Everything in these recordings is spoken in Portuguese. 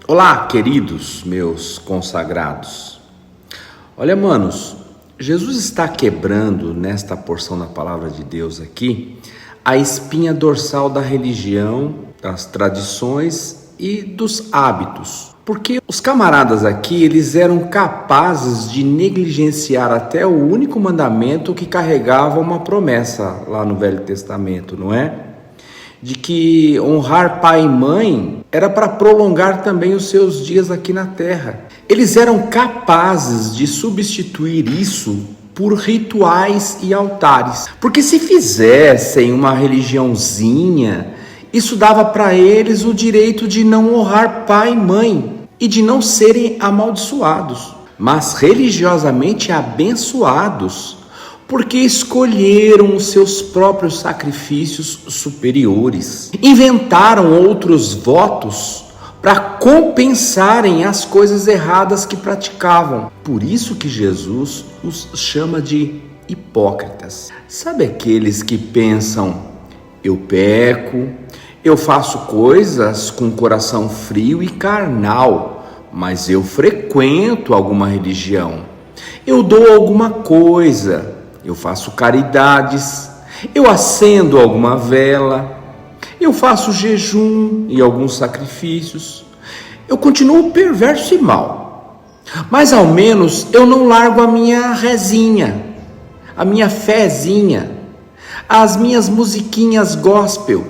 Olá, queridos meus consagrados. Olha, manos, Jesus está quebrando nesta porção da palavra de Deus aqui a espinha dorsal da religião, das tradições e dos hábitos. Porque os camaradas aqui, eles eram capazes de negligenciar até o único mandamento que carregava uma promessa lá no Velho Testamento, não é? De que honrar pai e mãe era para prolongar também os seus dias aqui na terra. Eles eram capazes de substituir isso por rituais e altares. Porque se fizessem uma religiãozinha, isso dava para eles o direito de não honrar pai e mãe e de não serem amaldiçoados, mas religiosamente abençoados, porque escolheram os seus próprios sacrifícios superiores. Inventaram outros votos para compensarem as coisas erradas que praticavam. Por isso que Jesus os chama de hipócritas. Sabe aqueles que pensam, eu peco, eu faço coisas com coração frio e carnal, mas eu frequento alguma religião, eu dou alguma coisa, eu faço caridades, eu acendo alguma vela, eu faço jejum e alguns sacrifícios. Eu continuo perverso e mau, mas ao menos eu não largo a minha rezinha, a minha fezinha, as minhas musiquinhas gospel,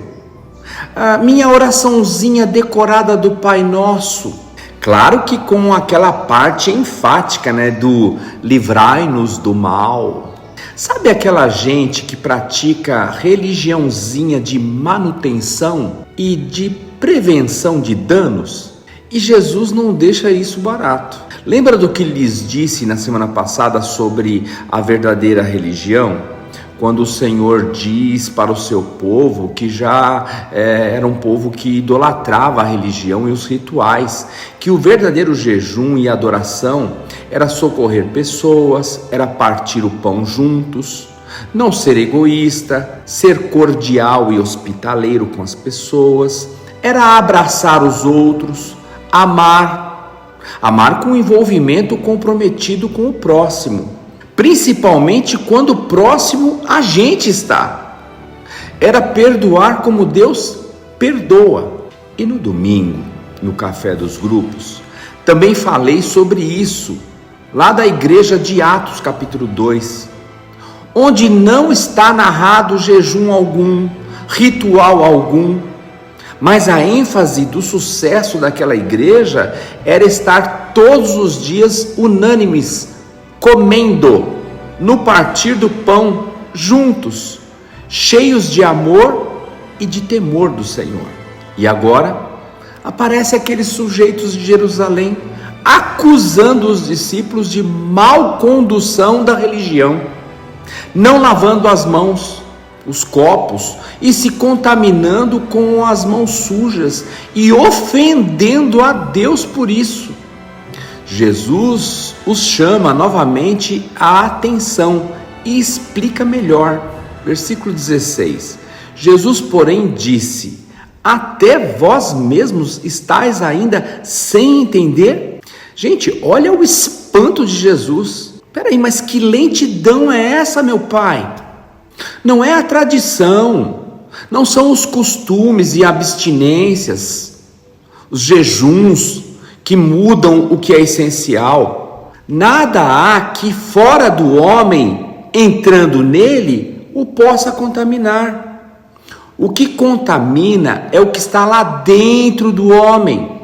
a minha oraçãozinha decorada do Pai Nosso. Claro que com aquela parte enfática, do livrai-nos do mal. Sabe aquela gente que pratica religiãozinha de manutenção e de prevenção de danos? E Jesus não deixa isso barato. Lembra do que lhes disse na semana passada sobre a verdadeira religião? Quando o Senhor diz para o seu povo que já era um povo que idolatrava a religião e os rituais, que o verdadeiro jejum e adoração era socorrer pessoas, era partir o pão juntos, não ser egoísta, ser cordial e hospitaleiro com as pessoas, era abraçar os outros, amar com envolvimento comprometido com o próximo, principalmente quando próximo a gente está. Era perdoar como Deus perdoa. E no domingo, no Café dos Grupos, também falei sobre isso, lá da igreja de Atos capítulo 2, onde não está narrado jejum algum, ritual algum, mas a ênfase do sucesso daquela igreja era estar todos os dias unânimes, comendo, no partir do pão, juntos, cheios de amor e de temor do Senhor. E agora, aparece aqueles sujeitos de Jerusalém, acusando os discípulos de mal condução da religião, não lavando as mãos, os copos, e se contaminando com as mãos sujas, e ofendendo a Deus por isso. Jesus os chama novamente a atenção e explica melhor. Versículo 16. Jesus, porém, disse: até vós mesmos estáis ainda sem entender? Gente, olha o espanto de Jesus. Peraí, mas que lentidão é essa, meu Pai? Não é a tradição, não são os costumes e abstinências, os jejuns que mudam o que é essencial. Nada há que fora do homem, entrando nele, o possa contaminar. O que contamina é o que está lá dentro do homem.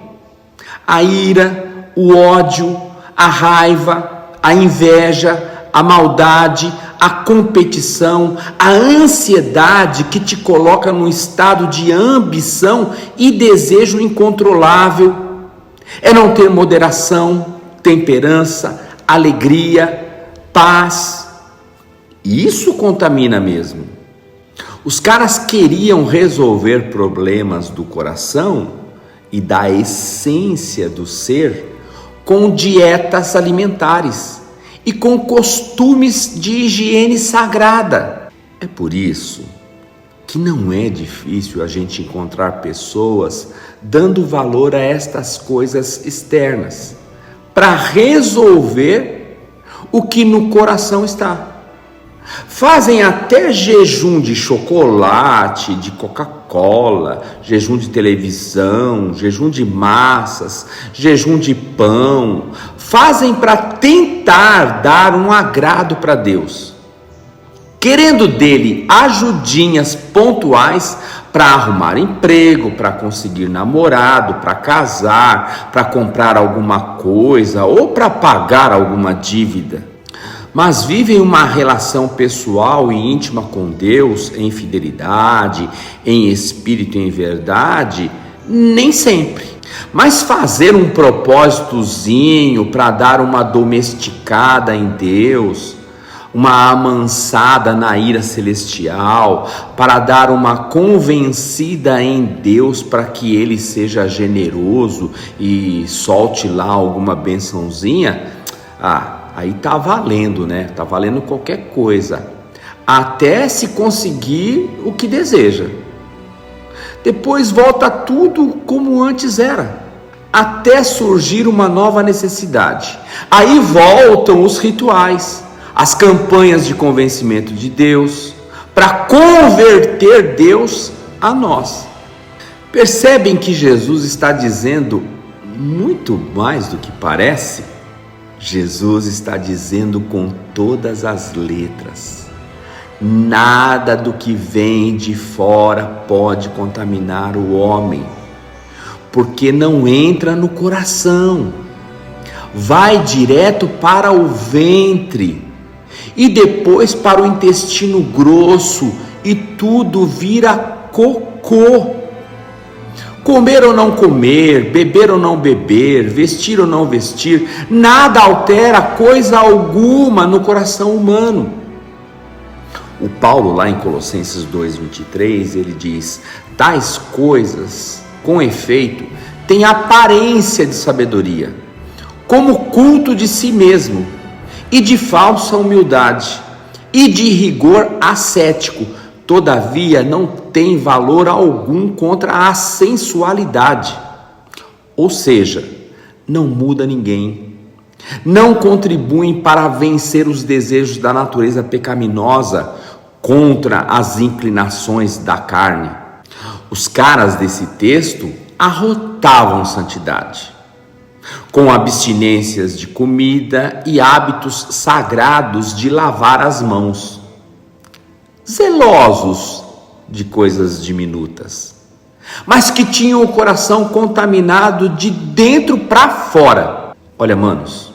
A ira, o ódio, a raiva, a inveja, a maldade, a competição, a ansiedade que te coloca num estado de ambição e desejo incontrolável. É não ter moderação, temperança, alegria, paz. Isso contamina mesmo. Os caras queriam resolver problemas do coração e da essência do ser com dietas alimentares e com costumes de higiene sagrada. É por isso que não é difícil a gente encontrar pessoas dando valor a estas coisas externas para resolver o que no coração está. Fazem até jejum de chocolate, de Coca-Cola, jejum de televisão, jejum de massas, jejum de pão. Fazem para tentar dar um agrado para Deus, querendo dele ajudinhas pontuais para arrumar emprego, para conseguir namorado, para casar, para comprar alguma coisa ou para pagar alguma dívida. Mas vivem uma relação pessoal e íntima com Deus em fidelidade, em espírito e em verdade, nem sempre. Mas fazer um propósitozinho para dar uma domesticada em Deus, uma amansada na ira celestial, para dar uma convencida em Deus para que Ele seja generoso e solte lá alguma bençãozinha, aí tá valendo, né? Tá valendo qualquer coisa, até se conseguir o que deseja. Depois volta tudo como antes era, até surgir uma nova necessidade. Aí voltam os rituais, as campanhas de convencimento de Deus, para converter Deus a nós. Percebem que Jesus está dizendo muito mais do que parece? Jesus está dizendo com todas as letras: nada do que vem de fora pode contaminar o homem, porque não entra no coração, vai direto para o ventre e depois para o intestino grosso e tudo vira cocô. Comer ou não comer, beber ou não beber, vestir ou não vestir, nada altera coisa alguma no coração humano. O Paulo, lá em Colossenses 2:23, ele diz: tais coisas, com efeito, têm aparência de sabedoria, como culto de si mesmo, e de falsa humildade, e de rigor ascético. Todavia não tem valor algum contra a sensualidade. Ou seja, não muda ninguém, não contribuem para vencer os desejos da natureza pecaminosa contra as inclinações da carne. Os caras desse texto arrotavam santidade, com abstinências de comida e hábitos sagrados de lavar as mãos, zelosos de coisas diminutas, mas que tinham o coração contaminado de dentro para fora. Olha, manos,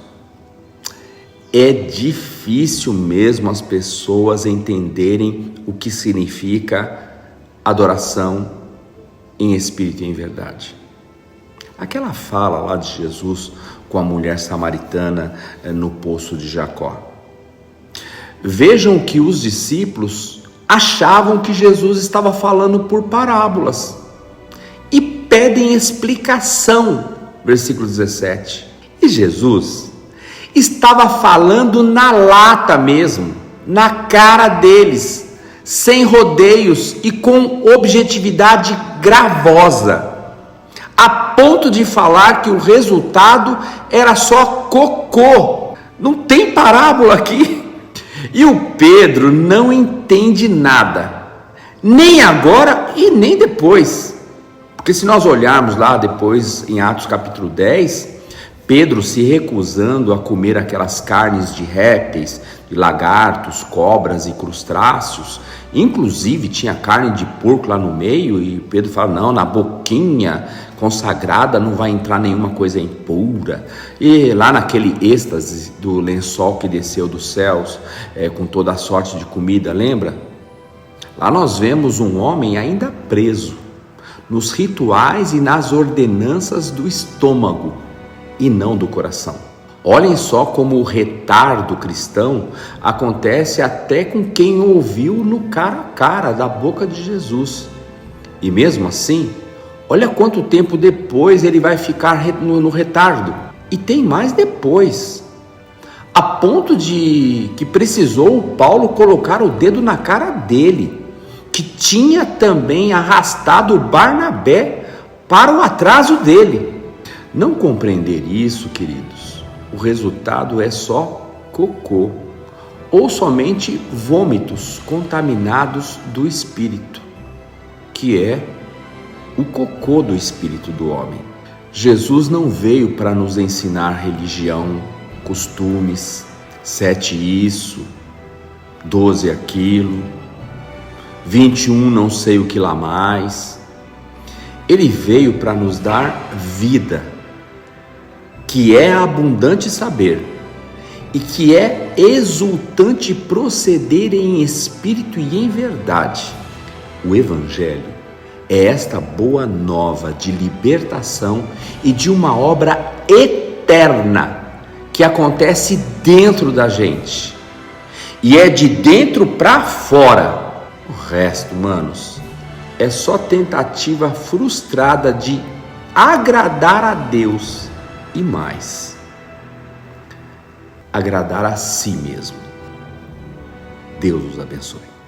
é difícil mesmo as pessoas entenderem o que significa adoração em espírito e em verdade. Aquela fala lá de Jesus com a mulher samaritana no poço de Jacó. Vejam que os discípulos achavam que Jesus estava falando por parábolas e pedem explicação, versículo 17. E Jesus estava falando na lata mesmo, na cara deles, sem rodeios e com objetividade gravosa, a ponto de falar que o resultado era só cocô. Não tem parábola aqui. E o Pedro não entende nada, nem agora e nem depois. Porque se nós olharmos lá depois em Atos capítulo 10, Pedro se recusando a comer aquelas carnes de répteis, de lagartos, cobras e crustáceos, inclusive tinha carne de porco lá no meio, e Pedro fala: não, na boquinha consagrada não vai entrar nenhuma coisa impura. E lá naquele êxtase do lençol que desceu dos céus, com toda a sorte de comida, lembra? Lá nós vemos um homem ainda preso nos rituais e nas ordenanças do estômago e não do coração. Olhem só como o retardo cristão acontece até com quem ouviu no cara a cara da boca de Jesus. E mesmo assim, olha quanto tempo depois ele vai ficar no retardo. E tem mais depois, a ponto de que precisou Paulo colocar o dedo na cara dele que tinha também arrastado Barnabé para o atraso dele. Não compreender isso, queridos, o resultado é só cocô, ou somente vômitos contaminados do espírito, que é o cocô do espírito do homem. Jesus não veio para nos ensinar religião, costumes, 7 isso, 12 aquilo, 21 não sei o que lá mais. Ele veio para nos dar vida, que é abundante saber, e que é exultante proceder em espírito e em verdade. O Evangelho é esta boa nova de libertação e de uma obra eterna que acontece dentro da gente. E é de dentro para fora. O resto, manos, é só tentativa frustrada de agradar a Deus e mais, agradar a si mesmo. Deus os abençoe.